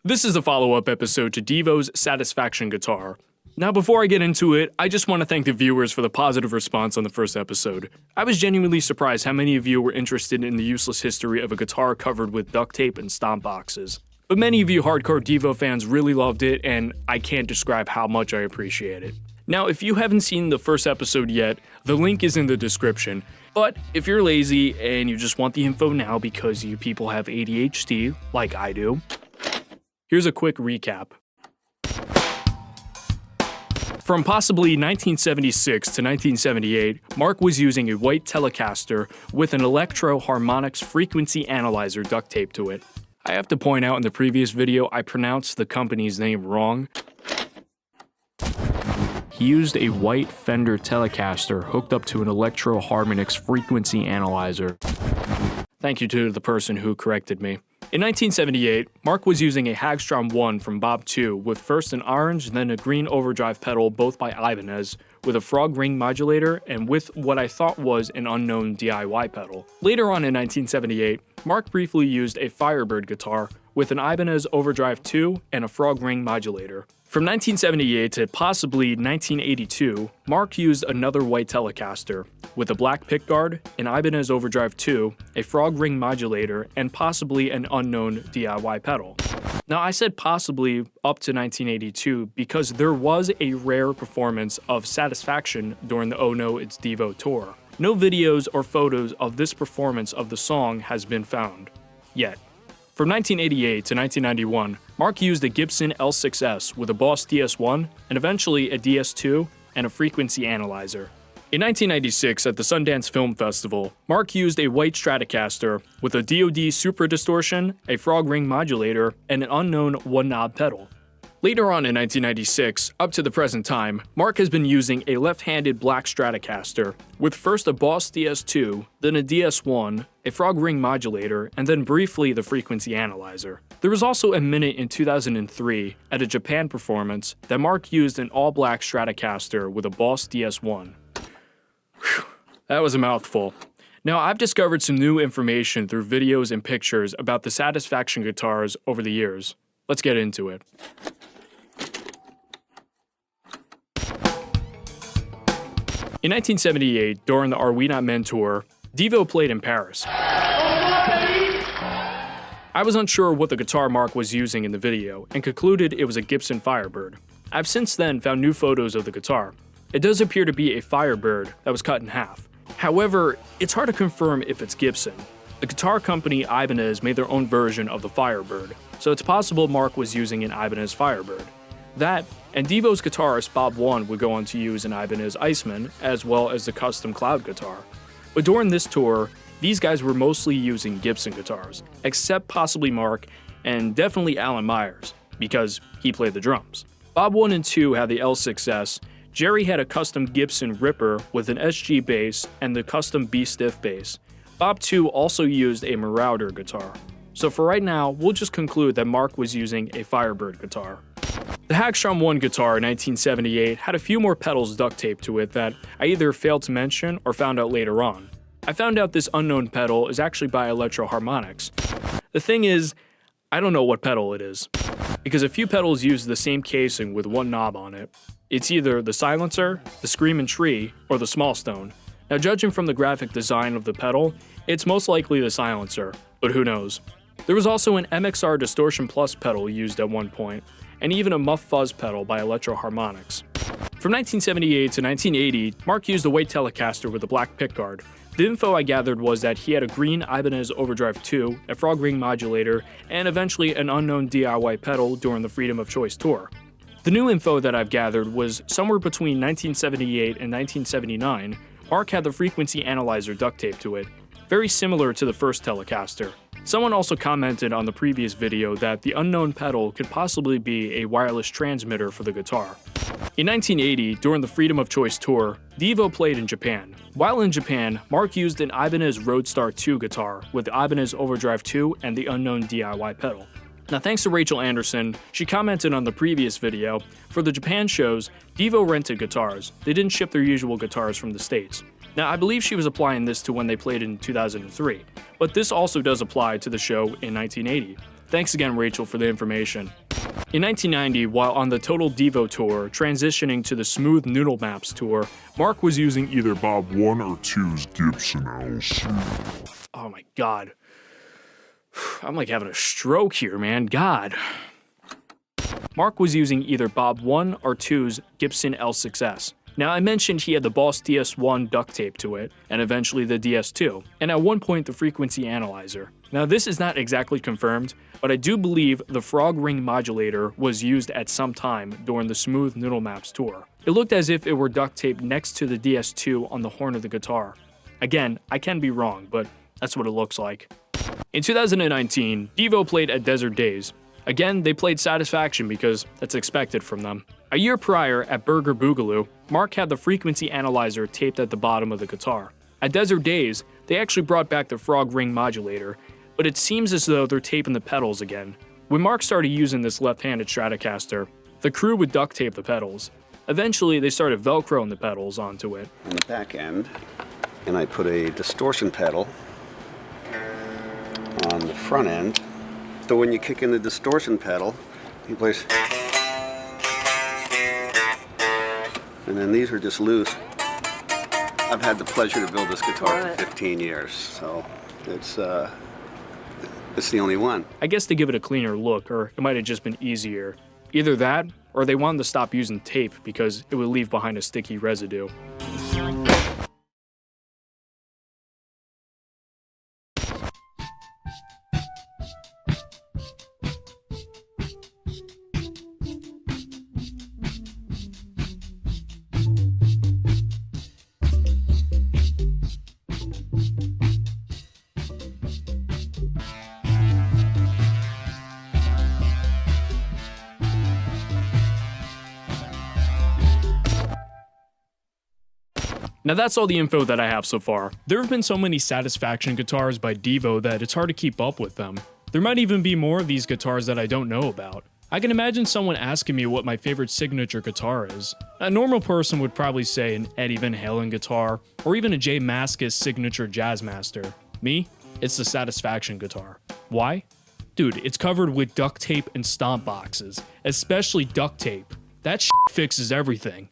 This is a follow-up episode to DEVO's Satisfaction guitar. Now before I get into it, I just want to thank the viewers for the positive response on the first episode. I was genuinely surprised how many of you were interested in the useless history of a guitar covered with duct tape and stomp boxes. But many of you hardcore DEVO fans really loved it, and I can't describe how much I appreciate it. Now, if you haven't seen the first episode yet, the link is in the description. But if you're lazy and you just want the info now because you people have ADHD, like I do, here's a quick recap. From possibly 1976 to 1978, Mark was using a white Telecaster with an electro-harmonics frequency analyzer duct taped to it. I have to point out in the previous video I pronounced the company's name wrong. He used a white Fender Telecaster hooked up to an electro-harmonics frequency analyzer. Thank you to the person who corrected me. In 1978, Mark was using a Hagstrom 1 from Bob 2 with first an orange then a green overdrive pedal, both by Ibanez, with a frog ring modulator and with what I thought was an unknown DIY pedal. Later on in 1978, Mark briefly used a Firebird guitar with an Ibanez overdrive 2 and a frog ring modulator. From 1978 to possibly 1982, Mark used another white Telecaster with a black pickguard, an Ibanez overdrive 2, a frog ring modulator, and possibly an unknown DIY pedal. Now I said possibly up to 1982 because there was a rare performance of Satisfaction during the Oh No It's DEVO tour. No videos or photos of this performance of the song has been found, yet. From 1988 to 1991, Mark used a Gibson L6S with a Boss DS1 and eventually a DS2 and a frequency analyzer. In 1996 at the Sundance Film Festival, Mark used a white Stratocaster with a DoD Super Distortion, a frog ring modulator, and an unknown one-knob pedal. Later on in 1996, up to the present time, Mark has been using a left-handed black Stratocaster with first a Boss DS2, then a DS1, a frog ring modulator, and then briefly the frequency analyzer. There was also a minute in 2003 at a Japan performance that Mark used an all-black Stratocaster with a Boss DS1. Whew, that was a mouthful. Now, I've discovered some new information through videos and pictures about the Satisfaction guitars over the years. Let's get into it. In 1978, during the Are We Not Men tour, DEVO played in Paris. I was unsure what the guitar Mark was using in the video and concluded it was a Gibson Firebird. I've since then found new photos of the guitar. It does appear to be a Firebird that was cut in half. However, it's hard to confirm if it's Gibson. The guitar company Ibanez made their own version of the Firebird, so it's possible Mark was using an Ibanez Firebird. That, and DEVO's guitarist Bob 1 would go on to use an Ibanez Iceman, as well as the custom Cloud guitar. But during this tour, these guys were mostly using Gibson guitars, except possibly Mark, and definitely Alan Myers, because he played the drums. Bob 1 and 2 had the L6S, Jerry had a custom Gibson Ripper with an SG bass and the custom B-Stiff bass. Bob 2 also used a Marauder guitar. So for right now, we'll just conclude that Mark was using a Firebird guitar. The Hagstrom 1 guitar in 1978 had a few more pedals duct taped to it that I either failed to mention or found out later on. I found out this unknown pedal is actually by Electro Harmonics. The thing is, I don't know what pedal it is, because a few pedals use the same casing with one knob on it. It's either the silencer, the Screamin' Tree, or the Small Stone. Now judging from the graphic design of the pedal, it's most likely the silencer, but who knows. There was also an MXR Distortion Plus pedal used at one point, and even a Muff Fuzz pedal by Electro Harmonics. From 1978 to 1980, Mark used a white Telecaster with a black pickguard. The info I gathered was that he had a green Ibanez Overdrive 2, a frog ring modulator, and eventually an unknown DIY pedal during the Freedom of Choice tour. The new info that I've gathered was somewhere between 1978 and 1979, Mark had the frequency analyzer duct taped to it, very similar to the first Telecaster. Someone also commented on the previous video that the unknown pedal could possibly be a wireless transmitter for the guitar. In 1980, during the Freedom of Choice tour, DEVO played in Japan. While in Japan, Mark used an Ibanez Roadstar 2 guitar with the Ibanez Overdrive 2 and the unknown DIY pedal. Now thanks to Rachel Anderson, she commented on the previous video, for the Japan shows, DEVO rented guitars. They didn't ship their usual guitars from the States. Now I believe she was applying this to when they played in 2003, but this also does apply to the show in 1980. Thanks again, Rachel, for the information. In 1990, while on the Total DEVO tour, transitioning to the Smooth Noodle Maps tour, Mark was using either Bob 1 or 2's Gibson LC. Oh my god. I'm like having a stroke here, man. God. Mark was using either Bob 1 or 2's Gibson L6S. Now, I mentioned he had the Boss DS1 duct tape to it, and eventually the DS2, and at one point the frequency analyzer. Now, this is not exactly confirmed, but I do believe the frog ring modulator was used at some time during the Smooth Noodle Maps tour. It looked as if it were duct taped next to the DS2 on the horn of the guitar. Again, I can be wrong, but that's what it looks like. In 2019, DEVO played at Desert Days. Again, they played Satisfaction because that's expected from them. A year prior, at Burger Boogaloo, Mark had the frequency analyzer taped at the bottom of the guitar. At Desert Days, they actually brought back the frog ring modulator, but it seems as though they're taping the pedals again. When Mark started using this left-handed Stratocaster, the crew would duct tape the pedals. Eventually, they started Velcroing the pedals onto it. On the back end, and I put a distortion pedal on the front end. So when you kick in the distortion pedal, you plays. And then these are just loose. I've had the pleasure to build this guitar for 15 years, so it's the only one. I guess to give it a cleaner look, or it might have just been easier. Either that, or they wanted to stop using tape because it would leave behind a sticky residue. Now that's all the info that I have so far. There have been so many Satisfaction guitars by DEVO that it's hard to keep up with them. There might even be more of these guitars that I don't know about. I can imagine someone asking me what my favorite signature guitar is. A normal person would probably say an Eddie Van Halen guitar, or even a J Mascis signature Jazzmaster. Me? It's the Satisfaction guitar. Why? Dude, it's covered with duct tape and stomp boxes, especially duct tape. That shit fixes everything.